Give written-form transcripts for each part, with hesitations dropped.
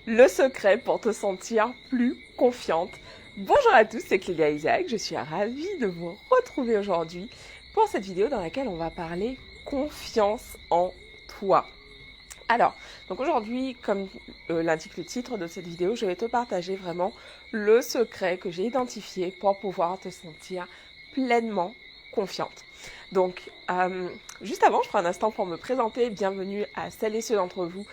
le secret pour te sentir plus confiante. Bonjour à tous, c'est Clélia Isaac, je suis ravie de vous retrouver aujourd'hui pour cette vidéo dans laquelle on va parler confiance en toi. Alors, donc aujourd'hui, comme l'indique le titre de cette vidéo, je vais te partager vraiment le secret que j'ai identifié pour pouvoir te sentir pleinement confiante. Donc, juste avant, je prends un instant pour me présenter. Bienvenue à celles et ceux d'entre vous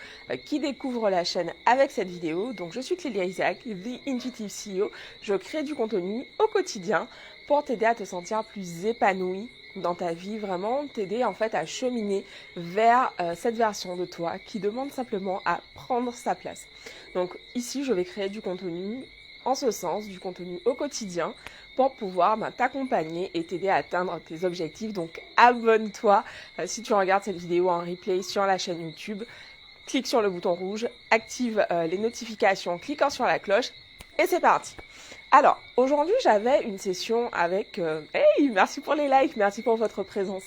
qui découvrent la chaîne avec cette vidéo. Donc, je suis Clélia Isaac, The Intuitive CEO. Je crée du contenu au quotidien pour t'aider à te sentir plus épanoui dans ta vie, vraiment t'aider en fait à cheminer vers cette version de toi qui demande simplement à prendre sa place. Donc ici, je vais créer du contenu en ce sens, du contenu au quotidien pour pouvoir t'accompagner et t'aider à atteindre tes objectifs. Donc abonne-toi si tu regardes cette vidéo en replay sur la chaîne YouTube. Clique sur le bouton rouge, active les notifications, cliquant sur la cloche et c'est parti. Alors, aujourd'hui, j'avais une session avec... Hey, merci pour les likes, merci pour votre présence.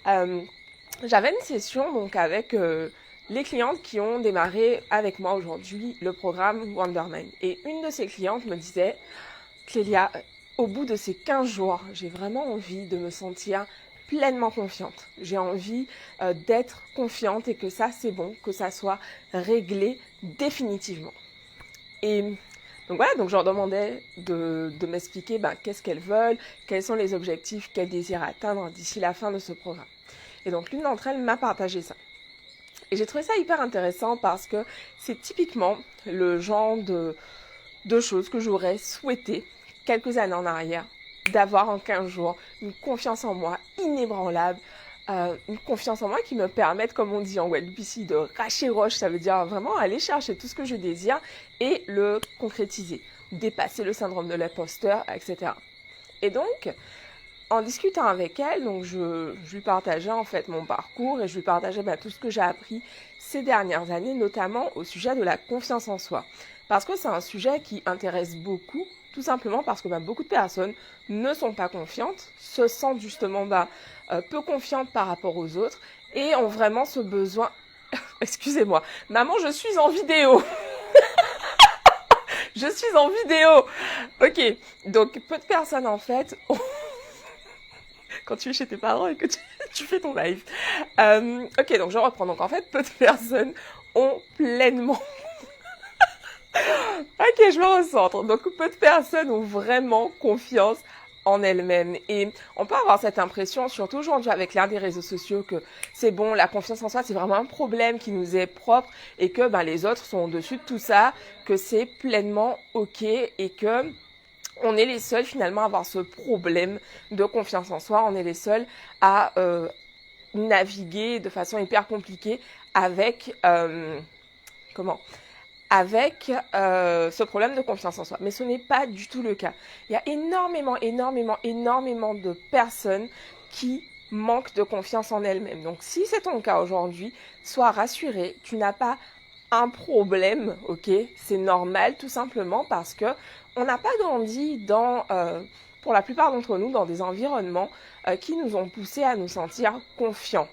J'avais une session donc avec les clientes qui ont démarré avec moi aujourd'hui le programme Wondermind. Et une de ces clientes me disait, Clélia, au bout de ces 15 jours, j'ai vraiment envie de me sentir pleinement confiante. J'ai envie d'être confiante et que ça, c'est bon, que ça soit réglé définitivement. Et donc voilà, donc je leur demandais de m'expliquer qu'est-ce qu'elles veulent, quels sont les objectifs qu'elles désirent atteindre d'ici la fin de ce programme. Et donc l'une d'entre elles m'a partagé ça. Et j'ai trouvé ça hyper intéressant parce que c'est typiquement le genre de choses que j'aurais souhaité quelques années en arrière, d'avoir en 15 jours une confiance en moi inébranlable, une confiance en moi qui me permette, comme on dit en Guadeloupe ici, de racher roche, ça veut dire vraiment aller chercher tout ce que je désire et le concrétiser, dépasser le syndrome de l'imposteur, etc. Et donc, en discutant avec elle, donc je lui partageais en fait mon parcours et je lui partageais tout ce que j'ai appris ces dernières années, notamment au sujet de la confiance en soi. Parce que c'est un sujet qui intéresse beaucoup, tout simplement parce que beaucoup de personnes ne sont pas confiantes, se sentent justement peu confiantes par rapport aux autres et ont vraiment ce besoin... Excusez-moi, maman, je suis en vidéo. Je suis en vidéo. Ok, donc peu de personnes en fait ont... quand tu es chez tes parents et que tu fais ton live. Ok, donc je reprends. Donc en fait, peu de personnes ont pleinement... Ok, je me recentre. Donc peu de personnes ont vraiment confiance en elles-mêmes. Et on peut avoir cette impression, surtout aujourd'hui avec l'ère des réseaux sociaux, que c'est bon, la confiance en soi, c'est vraiment un problème qui nous est propre et que les autres sont au-dessus de tout ça, que c'est pleinement ok et que... on est les seuls finalement à avoir ce problème de confiance en soi. On est les seuls à naviguer de façon hyper compliquée avec ce problème de confiance en soi. Mais ce n'est pas du tout le cas. Il y a énormément de personnes qui manquent de confiance en elles-mêmes. Donc si c'est ton cas aujourd'hui, sois rassuré, tu n'as pas un problème, ok? C'est normal tout simplement parce que on n'a pas grandi pour la plupart d'entre nous, dans des environnements qui nous ont poussés à nous sentir confiants.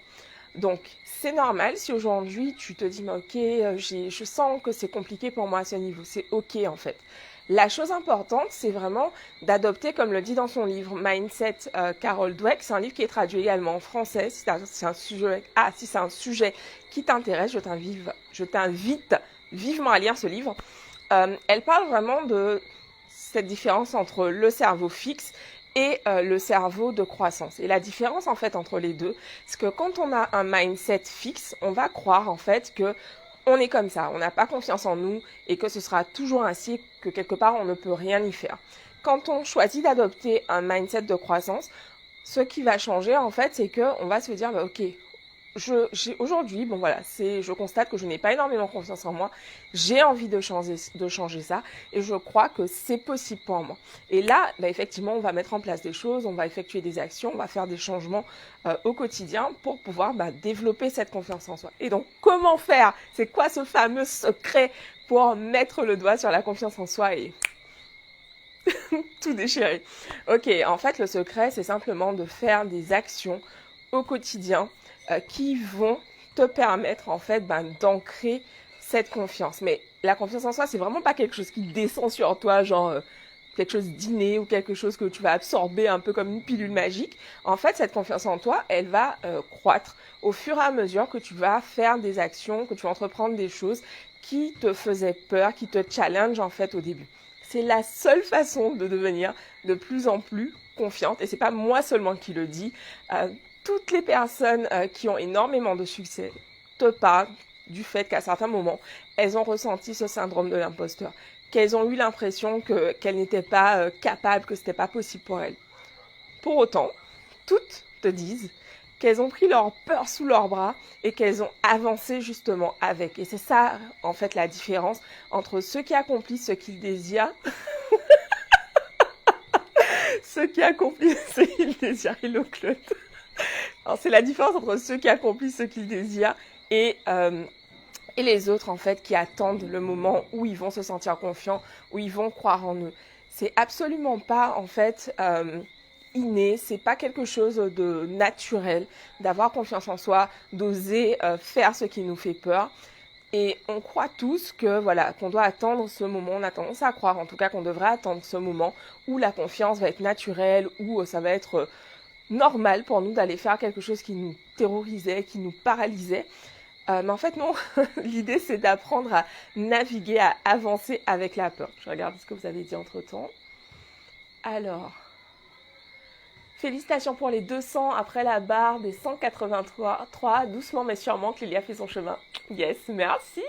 Donc, c'est normal si aujourd'hui tu te dis, mais ok, je sens que c'est compliqué pour moi à ce niveau. C'est ok en fait. La chose importante, c'est vraiment d'adopter, comme le dit dans son livre Mindset, Carol Dweck. C'est un livre qui est traduit également en français. Si c'est un sujet qui t'intéresse, je t'invite vivement à lire ce livre. Elle parle vraiment de cette différence entre le cerveau fixe et le cerveau de croissance. Et la différence en fait entre les deux, c'est que quand on a un mindset fixe, on va croire en fait que on est comme ça, on n'a pas confiance en nous et que ce sera toujours ainsi, que quelque part on ne peut rien y faire. Quand on choisit d'adopter un mindset de croissance, ce qui va changer en fait, c'est que on va se dire ok, aujourd'hui, je constate que je n'ai pas énormément confiance en moi. J'ai envie de changer ça et je crois que c'est possible pour moi. Et là, effectivement, on va mettre en place des choses, on va effectuer des actions, on va faire des changements au quotidien pour pouvoir développer cette confiance en soi. Et donc, comment faire? C'est quoi ce fameux secret pour mettre le doigt sur la confiance en soi et tout déchirer? Ok, en fait, le secret, c'est simplement de faire des actions au quotidien qui vont te permettre en fait d'ancrer cette confiance. Mais la confiance en soi, c'est vraiment pas quelque chose qui descend sur toi, genre quelque chose d'inné ou quelque chose que tu vas absorber un peu comme une pilule magique. En fait, cette confiance en toi, elle va croître au fur et à mesure que tu vas faire des actions, que tu vas entreprendre des choses qui te faisaient peur, qui te challenge en fait au début. C'est la seule façon de devenir de plus en plus confiante, et c'est pas moi seulement qui le dis. Toutes les personnes qui ont énormément de succès te parlent du fait qu'à certains moments, elles ont ressenti ce syndrome de l'imposteur, qu'elles ont eu l'impression qu'elles n'étaient pas capables, que c'était pas possible pour elles. Pour autant, toutes te disent qu'elles ont pris leur peur sous leurs bras et qu'elles ont avancé justement avec. Et c'est ça, en fait, la différence entre ceux qui accomplissent ce qu'ils désirent, ceux qui accomplissent ce qu'ils désirent, et le Claude. Alors, c'est la différence entre ceux qui accomplissent ce qu'ils désirent et les autres, en fait, qui attendent le moment où ils vont se sentir confiants, où ils vont croire en eux. C'est absolument pas, en fait, inné, c'est pas quelque chose de naturel d'avoir confiance en soi, d'oser faire ce qui nous fait peur. Et on croit tous que voilà, qu'on doit attendre ce moment, on a tendance à croire en tout cas qu'on devrait attendre ce moment où la confiance va être naturelle, où ça va être normal pour nous d'aller faire quelque chose qui nous terrorisait, qui nous paralysait. Mais en fait non, l'idée c'est d'apprendre à naviguer, à avancer avec la peur. Je regarde ce que vous avez dit entre temps. Alors, félicitations pour les 200 après la barre des 183. Doucement mais sûrement, Clélia fait son chemin. Yes, merci.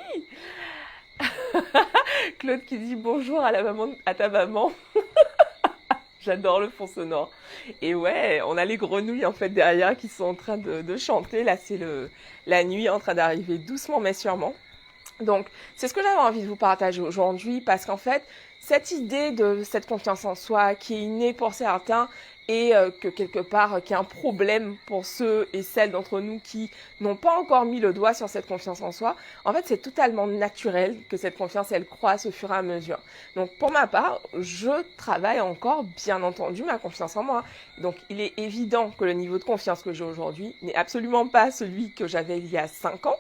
Claude qui dit bonjour à ta maman. J'adore le fond sonore. Et ouais, on a les grenouilles en fait derrière qui sont en train de chanter. Là, c'est la nuit en train d'arriver doucement mais sûrement. Donc, c'est ce que j'avais envie de vous partager aujourd'hui parce qu'en fait, cette idée de cette confiance en soi qui est innée pour certains et que quelque part, qui est un problème pour ceux et celles d'entre nous qui n'ont pas encore mis le doigt sur cette confiance en soi, en fait, c'est totalement naturel que cette confiance, elle croisse au fur et à mesure. Donc, pour ma part, je travaille encore, bien entendu, ma confiance en moi. Donc, il est évident que le niveau de confiance que j'ai aujourd'hui n'est absolument pas celui que j'avais il y a 5 ans.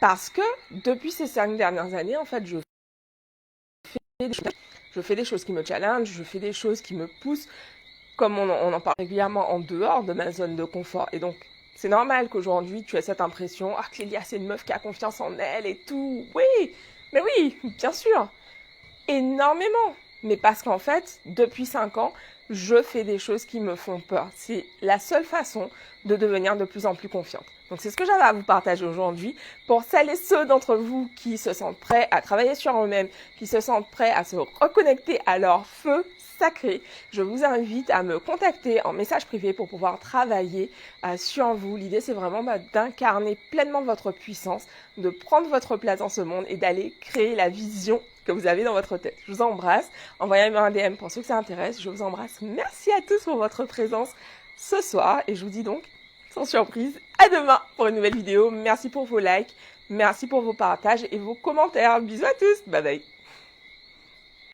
Parce que depuis ces 5 dernières années, en fait, je fais des choses qui me challenge, je fais des choses qui me poussent, comme on en parle régulièrement, en dehors de ma zone de confort. Et donc, c'est normal qu'aujourd'hui, tu aies cette impression, ah, Clélia, c'est une meuf qui a confiance en elle et tout. Oui, mais oui, bien sûr, énormément. Mais parce qu'en fait, depuis 5 ans, je fais des choses qui me font peur. C'est la seule façon de devenir de plus en plus confiante. Donc c'est ce que j'avais à vous partager aujourd'hui. Pour celles et ceux d'entre vous qui se sentent prêts à travailler sur eux-mêmes, qui se sentent prêts à se reconnecter à leur feu sacré, je vous invite à me contacter en message privé pour pouvoir travailler sur vous. L'idée c'est vraiment d'incarner pleinement votre puissance, de prendre votre place dans ce monde et d'aller créer la vision que vous avez dans votre tête. Je vous embrasse. Envoyez-moi un DM pour ceux que ça intéresse. Je vous embrasse. Merci à tous pour votre présence ce soir et je vous dis donc sans surprise, à demain pour une nouvelle vidéo. Merci pour vos likes, merci pour vos partages et vos commentaires. Bisous à tous, bye bye.